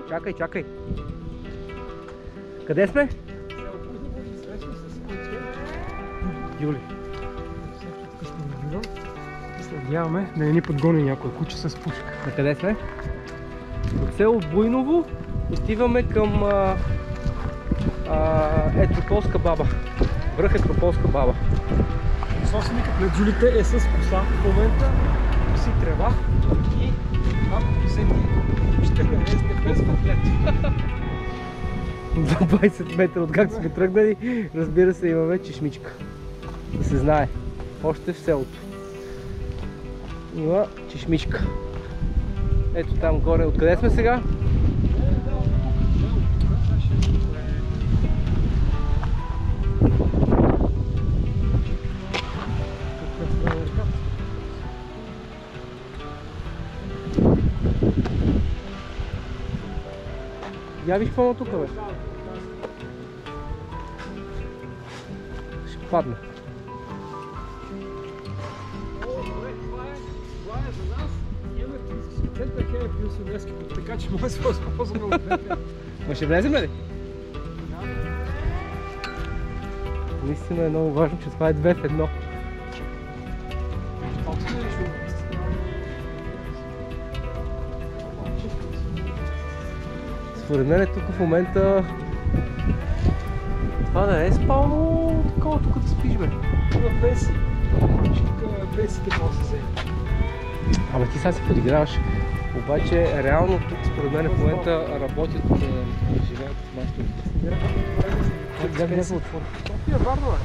Чакай, чакай. Къде сме? Юли. Следяваме да не ни подгони някой куче с пушка. На къде сме? От село Буйново отиваме към Етрополска баба. Връх Етрополска баба. Собственикът на джулите е с коса в момента. Си трева и ако се ни ще харесте без пътлет. За 20 метра от как сме тръгнали, разбира се, имаме чешмичка. Да се знае. Още в селото. Има чешмичка. Ето там горе. Откъде сме сега? Я виж какво тук, бе. Ще падне. Това е за нас. Имаме 30 хеля пенсионерски, така че може да се възползваме от двете. Ма ще влезем ли? Наистина е много важно, че това е 2 в 1. Според мен тук в момента това да е спално такова тук да спиш, бе. Има пенсии. Тук пенсиите може да се вземе. Абе ти сега се подиграваш. Обаче реално тук според мен в момента работят, живеят в майсторите. Гледай да се отвори. Това е варно, бе.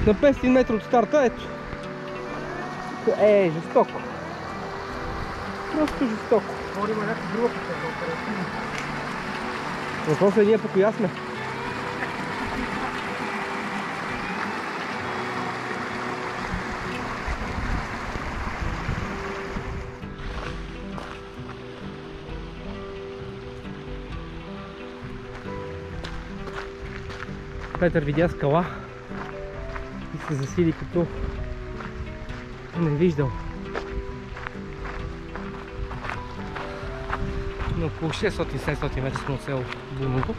На 500 метра от старта, ето. Жестоко. Просто жестоко. Може има някаква друга оперативна. Въпросът е ние по коя сме. Петър видя скала и се засили като не виждал. На около 600-700 метра сме от село Буйново.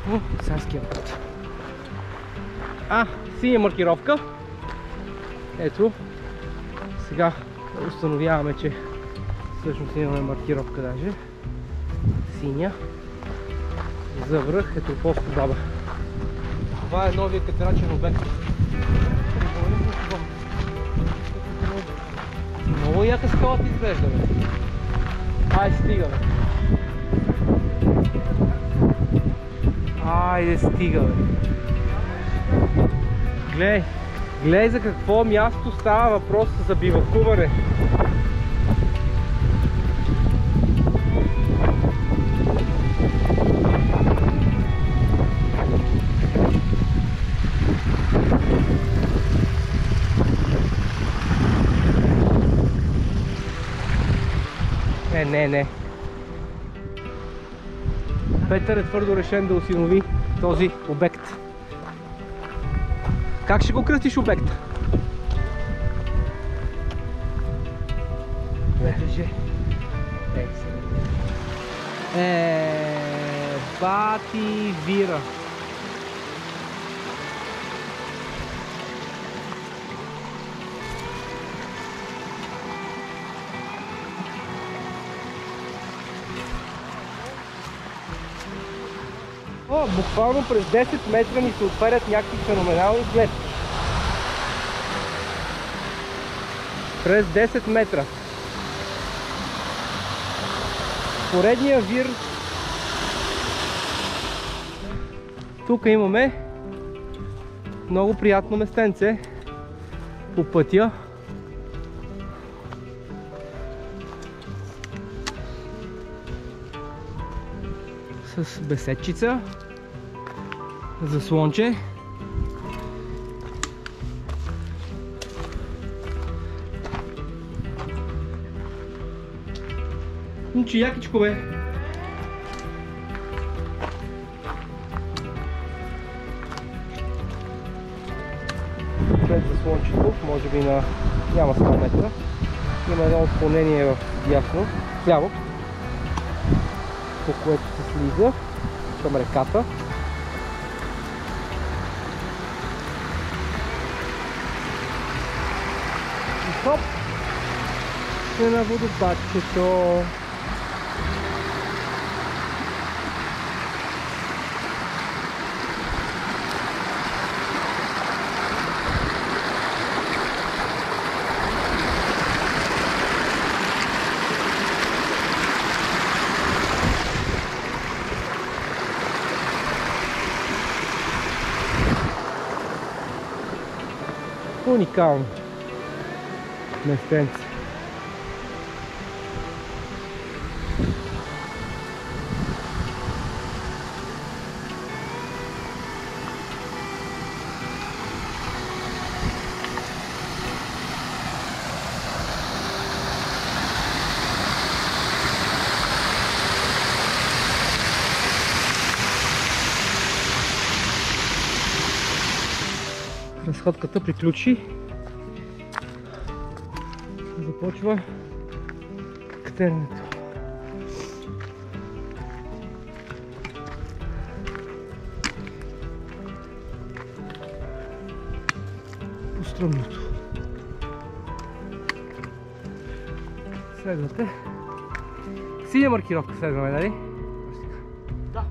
По Царския път. Синя маркировка. Ето. Сега установяваме, че всъщност имаме маркировка даже. Синя. За връх Етрополска баба. Това е новия катерачен обект. Много яка скалата изглежда, бе. Айде стига, бе. Айде стига, бе. Гледай за какво място става въпрос за бивакуване. Не. Петър е твърдо решен да осинови този обект. Как ще го кръстиш обекта? Бати Вира. Буквално през 10 метра ни се отварят някакви феноменални гледки. През 10 метра. Поредния вир. Тук имаме много приятно местенце по пътя. С беседчица, заслонче. Момче, якичко бе. След заслончето, може би на няма 100 метра, има едно отклонение в дясно, вляво, по което се слиза към реката. И хоп! Сме на водопадчето. Уникално местенце. Разходката приключи. Започва катеренето. По стръмното. Следвате. Синя маркировка следваме, нали? Да.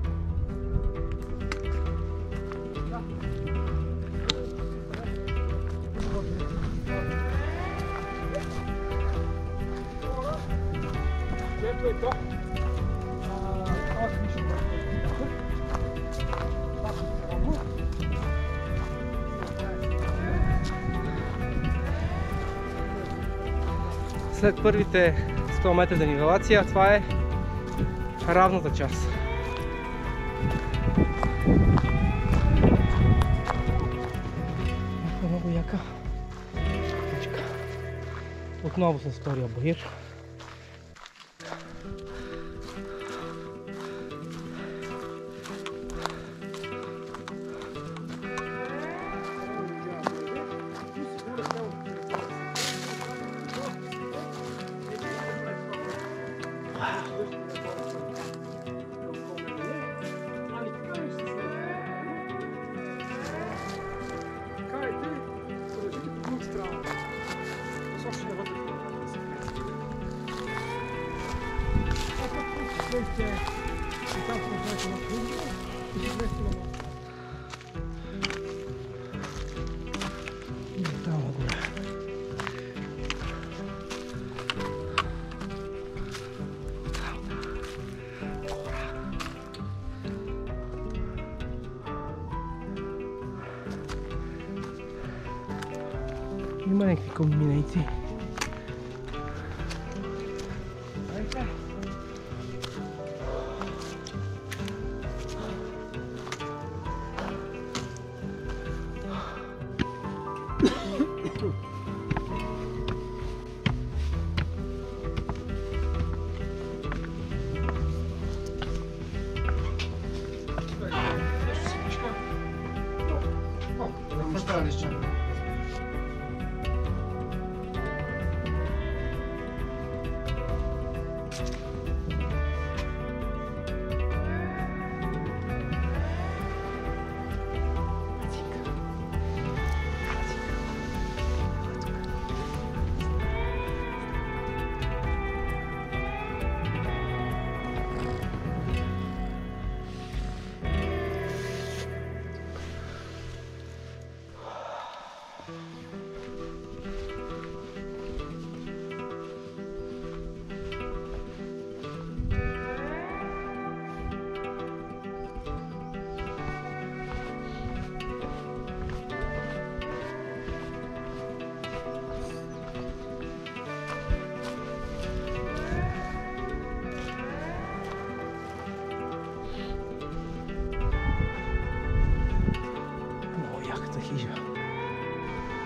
Ето е то. Аз мисля да След първите 100 метра денивелация, това е равната част. Много яка. Отново с втория баир. Има някакви комбинации.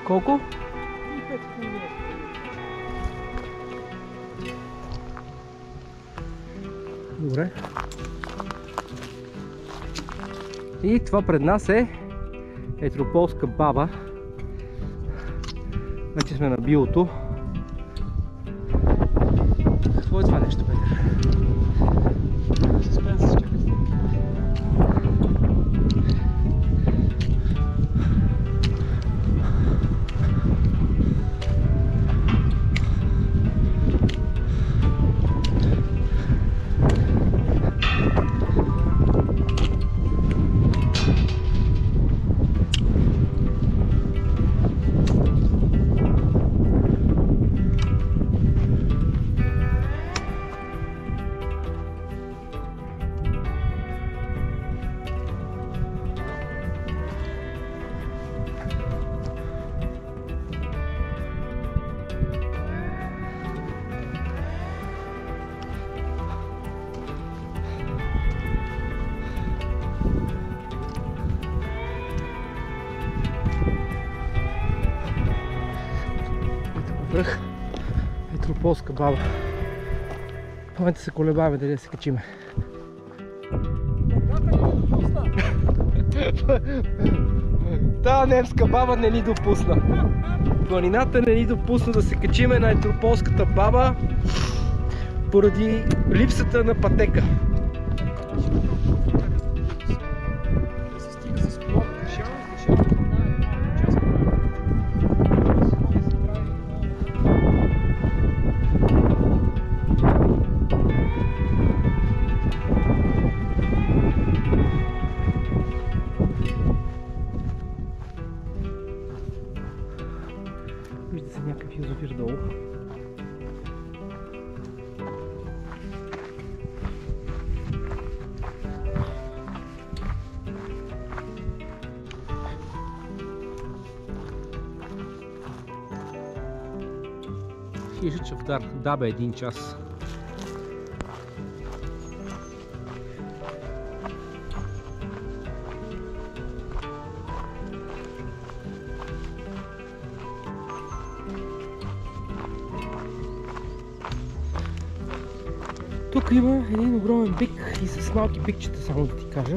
Колко? Добре. И това пред нас е етрополска баба. Вече сме на биото. Какво е това нещо, Петър? Суспенс, чакай. Връх етрополска баба. В момента се колебаваме дали да се качиме. Та немска баба не ни допусна. Планината не ни допусна да се качиме на етрополската баба поради липсата на пътека. Вижда се някакъв язовир долу. Хижа чавдар. Да бе, 1 час. Тук има един огромен бик и с малки бикчета, само да ти кажа.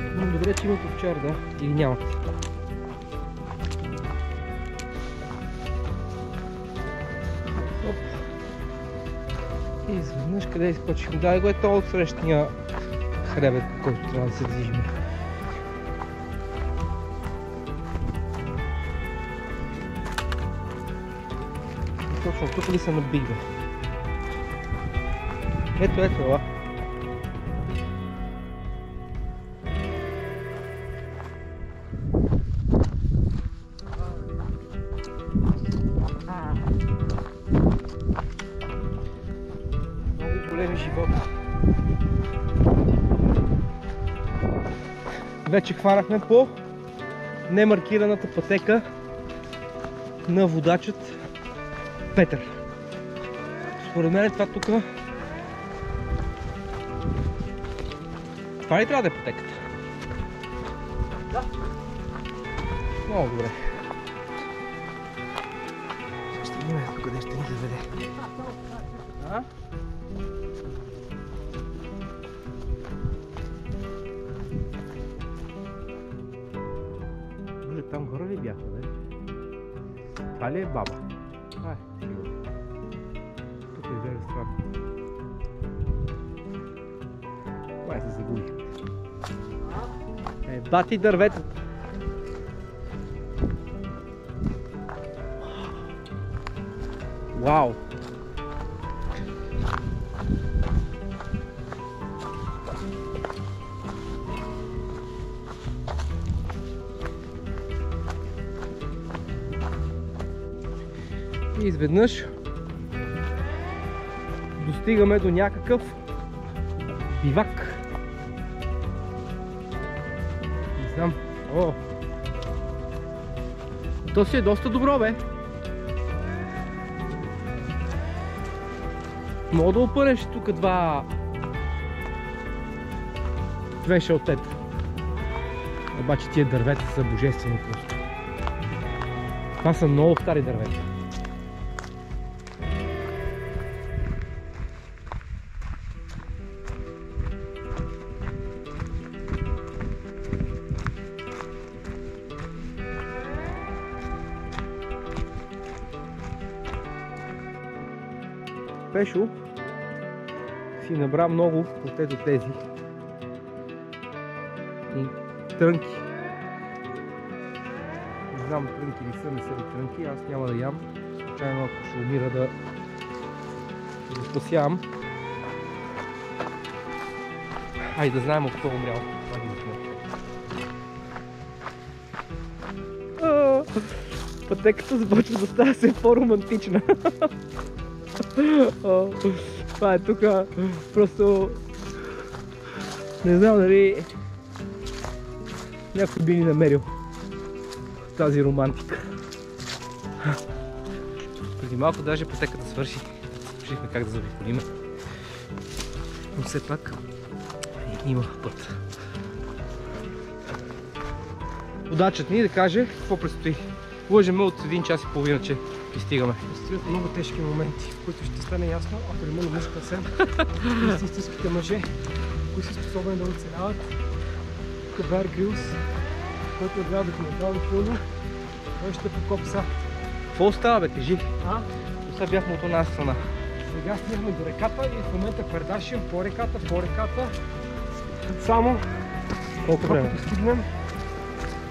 Но добре, че имат овчар, да, или нямат. Оп. И изведнъж къде изкочихме? Да, го е то от срещния хребет, по който трябва да се движим. Точно тук ли са на биг, бе? Ето, ела. Много големи животи. Вече хванахме по немаркираната пътека на водачът Петър. Според мен това тук. Това ли трябва да е пътеката? Да. Много добре. Ще видим къде ще ни заведе. А? Може там горе ли бяха, бе? Това ли е баба? Ай, сигурно. Тук е изглежда странно. Май се загубих. Бати дърветата. Вау! И изведнъж достигаме до някакъв бивак. Не знам. О! То си е доста добро, бе. Мога да опънеш тук две шалтета. Обаче тия дървета са божествени просто. Това са много стари дървета. Пешо си набра много от ето тези и трънки. Не знам трънки ли са, не са ли трънки, аз няма да ям. Случайно ако ще умира да го спасявам. Айде да знаем от какво умрял. Пътеката започва да става все по-романтична. Това е тук просто... Не знам дали някой би ни намерил тази романтика. Преди малко даже пътеката свърши. Решихме как да заобиколиме. Но все пак има път. Удачът ни да каже какво предстои. Лъжеме от 1 час и половина, че пристигаме. Предстоят много тежки моменти, в които ще стане ясно, ако не ме намуска съвсем, истинските мъже, които са способни да оцеляват. Тук Беар Грилс, който е гледал документални филми, той ще покопса. Какво остава, бе, кажи? Сега бяхме от една страна. Сега стигнахме до реката и в момента предашим по реката. Само колко време? Като стигнем,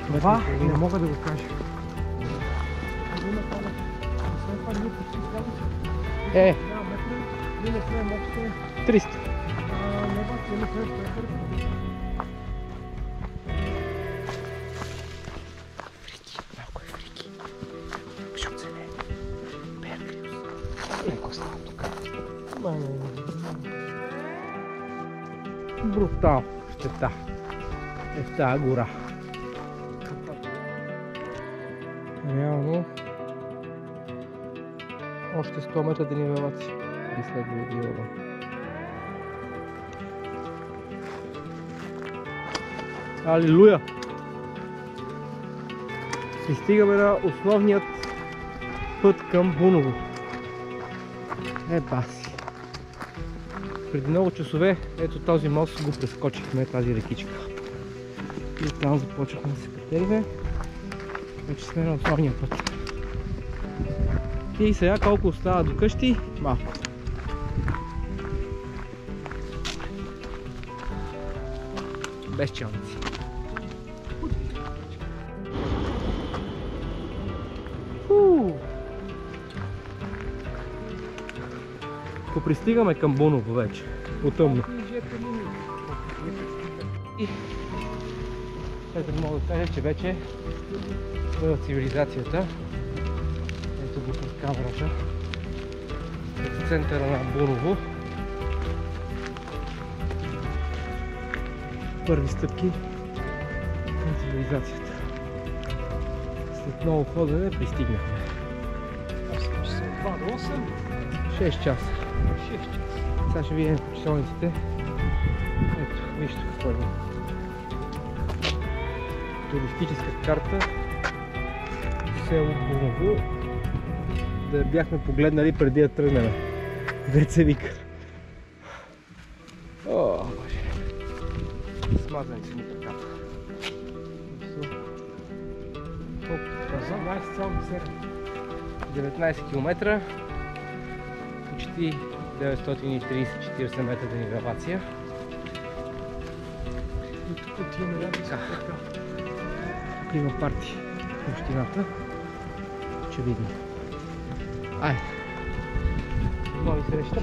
това не мога да го кажа. Е, 300. Фрики, малко е фрики. Ще оцелее. Беар Грилс. Леко става тук. Брутал. Щета. Е в тази гора. Реално още 100 метра да ни велаци. Би следвало да имаме. Алилуя! Пристигаме на основният път към Буново. Баси. Преди много часове ето този мост го прескочихме, тази рекичка. И оттам започнахме да се катериме. Вече сме на основния път. И сега колко остава до къщи? Малко. Без челници. Попристигаме към Буново вече. Потъмно. И ето мога да кажа, че вече сме в цивилизацията. Ето го под камерата. В центъра на Буново. Първи стъпки на цивилизацията. След много ходене пристигнахме. 2 до 8. 6 часа. 6 часа. Сега ще видим по часовниците. Ето, вижте какво е. Туристическа карта. Село Буново. Да бяхме погледнали преди да тръгнем. Деца вика. О, боже. Смазани са ни краката. Колко каза? 19 км. Почти 930-40 метра денивелация. И тук отиваме така. Тук има парти в общината. Очевидно. Айде! Нови среща.